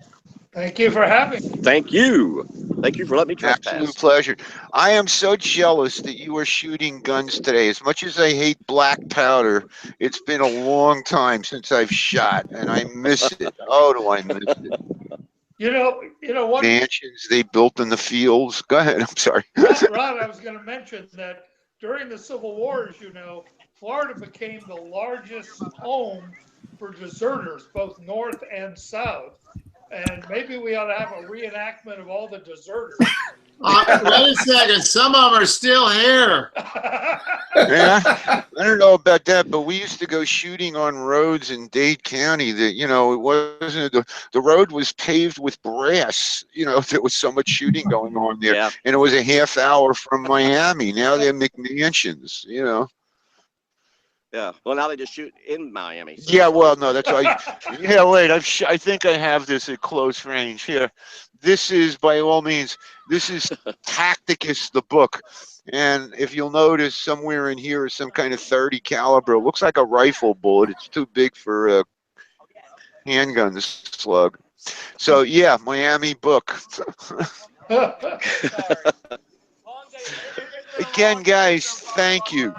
Thank you for having me. Thank you. Thank you for letting me trespass. Absolute pleasure. I am so jealous that you are shooting guns today. As much as I hate black powder, it's been a long time since I've shot, and I miss it. Oh, do I miss it. You know what? Mansions they built in the fields. Go ahead. I'm sorry. Rod, I was going to mention that during the Civil War, Florida became the largest home for deserters, both north and south. And maybe we ought to have a reenactment of all the deserters. Wait a second. Some of them are still here. Yeah, I don't know about that, but we used to go shooting on roads in Dade County that, it wasn't, the road was paved with brass, there was so much shooting going on there. Yeah. And it was a half hour from Miami. Now they're McMansions, Yeah. Well, now they just shoot in Miami. So. Yeah, well, no, that's right. Yeah, wait, I think I have this at close range here. This is, by all means, this is Tacticus, the book. And if you'll notice, somewhere in here is some kind of 30 caliber. It looks like a rifle bullet. It's too big for a handgun slug. So, yeah, Miami book. Again, guys, thank you.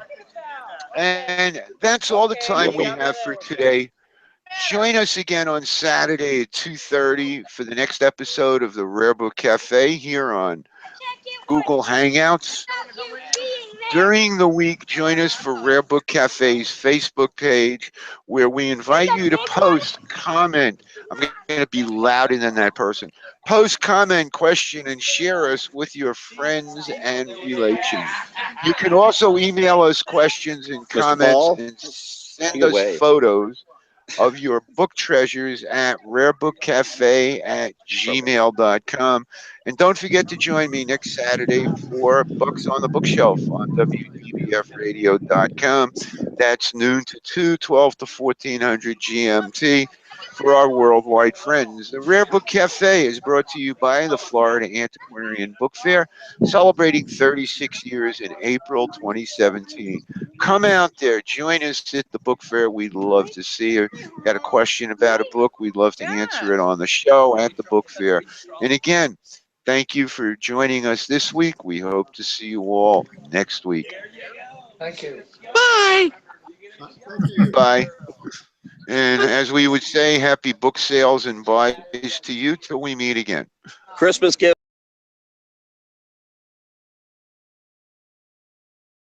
And that's all the time we have for today. Join us again on Saturday at 2:30 for the next episode of the Rare Book Cafe here on Google Hangouts. During the week, join us for Rare Book Cafe's Facebook page, where we invite you to post, comment. I'm going to be louder than that person. Post, comment, question, and share us with your friends and relations. You can also email us questions and Mr. comments Paul, and send take it us away. photos of your book treasures at rarebookcafe@gmail.com. And don't forget to join me next Saturday for Books on the Bookshelf on WDBFradio.com. That's noon to 2, 12 to 1400 GMT for our worldwide friends. The Rare Book Cafe is brought to you by the Florida Antiquarian Book Fair, celebrating 36 years in April 2017. Come out there, join us at the book fair. We'd love to see you. Got a question about a book, we'd love to answer it on the show at the book fair. And again, thank you for joining us this week. We hope to see you all next week. Thank you. Bye. Thank you. Bye. And as we would say, happy book sales and buys to you till we meet again. Christmas gift.